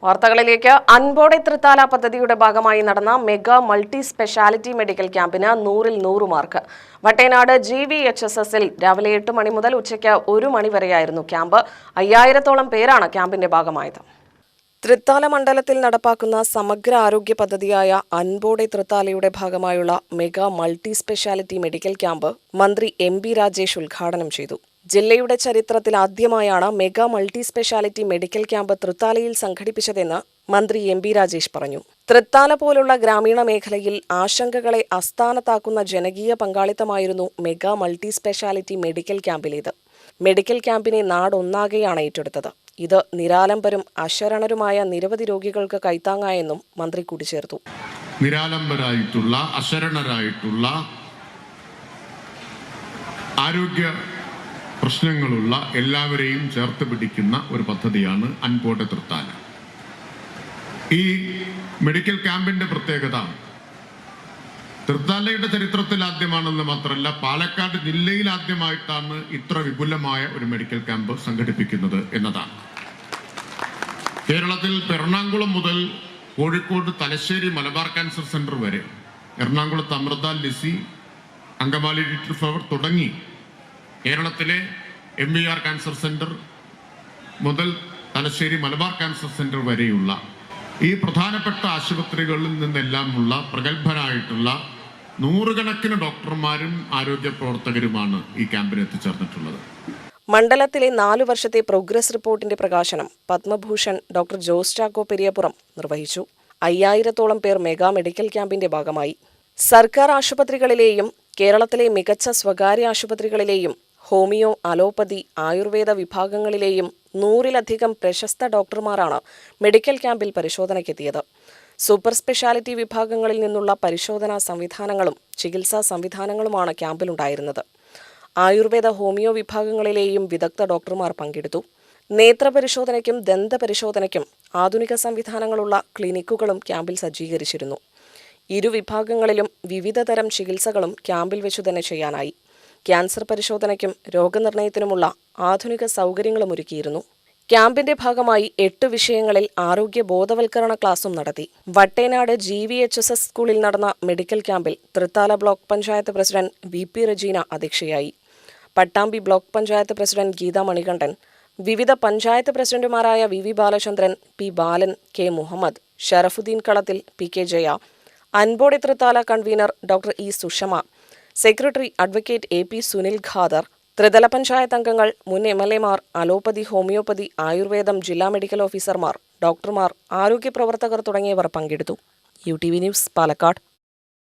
വാർത്തകളിലേക്ക്. അൻപോടെ തൃത്താല പദ്ധതിയുടെ ഭാഗമായി നടന്ന മെഗാ മൾട്ടി സ്പെഷ്യാലിറ്റി മെഡിക്കൽ ക്യാമ്പിന് 100-ൽ 100 മാർക്ക്. വട്ടേനാട് GVHSSൽ രാവിലെ 8 മണി മുതൽ ഉച്ചയ്ക്ക് 1 മണി വരെയായിരുന്നു ക്യാമ്പ്. 5000-ഓളം പേരാണ് ക്യാമ്പിന്റെ ഭാഗമായത്. തൃത്താല മണ്ഡലത്തിൽ നടപ്പാക്കുന്ന സമഗ്ര ആരോഗ്യ പദ്ധതിയായ അൻപോടെ തൃത്താലയുടെ ഭാഗമായുള്ള mega multi speciality medical camp മന്ത്രി MP രാജേഷ് ഉദ്ഘാടനം ചെയ്തു. ജില്ലയുടെ ചരിത്രത്തിൽ ആദ്യമായാണ് mega multi speciality medical camp തൃത്താലയിൽ സംഘടിപ്പിച്ചതെന്ന് മന്ത്രി MP രാജേഷ് പറഞ്ഞു. തൃത്താല പോലുള്ള ഗ്രാമീണ മേഖലയിൽ ആശങ്കകളെ അസ്ഥാനത്താക്കുന്ന ജനകീയ പങ്കാളിത്തമായിരുന്നു മെഗാ മൾട്ടി സ്പെഷ്യാലിറ്റി മെഡിക്കൽ ക്യാമ്പിലേത്. മെഡിക്കൽ ക്യാമ്പിനെ നാടൊന്നാകെയാണ് ഏറ്റെടുത്തത്. ഇത് നിരാലംബരും അശരണരുമായ നിരവധി രോഗികൾക്ക് കൈത്താങ്ങായെന്നും മന്ത്രി കൂട്ടിച്ചേർത്തു. നിരാലംബരായിട്ടുള്ള അശരണരായിട്ടുള്ള ആരോഗ്യ പ്രശ്നങ്ങളുള്ള എല്ലാവരെയും ചേർത്ത് പിടിക്കുന്ന ഒരു പദ്ധതിയാണ് അൻപോടെ തൃത്താല. ഈ മെഡിക്കൽ ക്യാമ്പിന്റെ പ്രത്യേകത തൃത്താലയുടെ ചരിത്രത്തിൽ ആദ്യമാണെന്ന് മാത്രമല്ല, പാലക്കാട് ജില്ലയിൽ ആദ്യമായിട്ടാണ് ഇത്ര വിപുലമായ ഒരു മെഡിക്കൽ ക്യാമ്പ് സംഘടിപ്പിക്കുന്നത് എന്നതാണ്. കേരളത്തിൽ എറണാകുളം മുതൽ കോഴിക്കോട്, തലശ്ശേരി മലബാർ ക്യാൻസർ സെന്റർ വരെ, എറണാകുളത്ത് അമൃത, ലിസി, അങ്കമാലി ലിറ്റിൽ ഫ്ലവർ തുടങ്ങി കേരളത്തിലെ MVR ക്യാൻസർ സെന്റർ മുതൽ തലശ്ശേരി മലബാർ ക്യാൻസർ സെന്റർ വരെയുള്ള ഈ പ്രധാനപ്പെട്ട ആശുപത്രികളിൽ നിന്നെല്ലാമുള്ള പ്രഗത്ഭരായിട്ടുള്ള നൂറുകണക്കിന് ഡോക്ടർമാരും ആരോഗ്യ പ്രവർത്തകരുമാണ് ഈ ക്യാമ്പിൽ എത്തിച്ചേർന്നിട്ടുള്ളത്. മണ്ഡലത്തിലെ 4 വർഷത്തെ പ്രോഗ്രസ് റിപ്പോർട്ടിന്റെ പ്രകാശനം പത്മഭൂഷൺ ഡോക്ടർ ജോസ് ചാക്കോ പെരിയപുറം നിർവഹിച്ചു. 5000-ഓളം പേർ മെഗാ മെഡിക്കൽ ക്യാമ്പിന്റെ ഭാഗമായി. സർക്കാർ ആശുപത്രികളിലെയും കേരളത്തിലെ മികച്ച സ്വകാര്യ ആശുപത്രികളിലെയും ഹോമിയോ, അലോപ്പതി, ആയുർവേദ വിഭാഗങ്ങളിലെയും 100-ലധികം പ്രശസ്ത ഡോക്ടർമാരാണ് മെഡിക്കൽ ക്യാമ്പിൽ പരിശോധനയ്ക്കെത്തിയത്. സൂപ്പർ സ്പെഷ്യാലിറ്റി വിഭാഗങ്ങളിൽ നിന്നുള്ള പരിശോധനാ സംവിധാനങ്ങളും ചികിത്സാ സംവിധാനങ്ങളുമാണ് ക്യാമ്പിലുണ്ടായിരുന്നത്. ആയുർവേദ, ഹോമിയോ വിഭാഗങ്ങളിലെയും വിദഗ്ധ ഡോക്ടർമാർ പങ്കെടുത്തു. നേത്രപരിശോധനയ്ക്കും ദന്തപരിശോധനയ്ക്കും ആധുനിക സംവിധാനങ്ങളുള്ള ക്ലിനിക്കുകളും ക്യാമ്പിൽ സജ്ജീകരിച്ചിരുന്നു. ഇരുവിഭാഗങ്ങളിലും വിവിധതരം ചികിത്സകളും ക്യാമ്പിൽ വെച്ചു തന്നെ ചെയ്യാനായി. ക്യാൻസർ പരിശോധനയ്ക്കും രോഗനിർണയത്തിനുമുള്ള ആധുനിക സൗകര്യങ്ങളും ഒരുക്കിയിരുന്നു. ക്യാമ്പിന്റെ ഭാഗമായി 8 വിഷയങ്ങളിൽ ആരോഗ്യ ബോധവൽക്കരണ ക്ലാസും നടത്തി. വട്ടേനാട് GVHSS സ്കൂളിൽ നടന്ന മെഡിക്കൽ ക്യാമ്പിൽ Thrithala block panchayat president VP Rajeena അധ്യക്ഷയായി. പട്ടാമ്പി ബ്ലോക്ക് പഞ്ചായത്ത് പ്രസിഡന്റ് ഗീത മണികണ്ഠൻ, വിവിധ പഞ്ചായത്ത് പ്രസിഡന്റുമാരായ VV ബാലചന്ദ്രൻ, P ബാലൻ, K Muhammad, Sharafudheen Kalathil, PK Jaya, Anpode Thrithala convener doctor E Sushama, secretary advocate AP Sunil Khader, ത്രിതല പഞ്ചായത്ത് അംഗങ്ങൾ, മുൻ MLAമാർ, അലോപ്പതി, ഹോമിയോപ്പതി, ആയുർവേദം ജില്ലാ മെഡിക്കൽ ഓഫീസർമാർ, ഡോക്ടർമാർ, ആരോഗ്യ പ്രവർത്തകർ തുടങ്ങിയവർ പങ്കെടുത്തു. UTV news, Palakkad.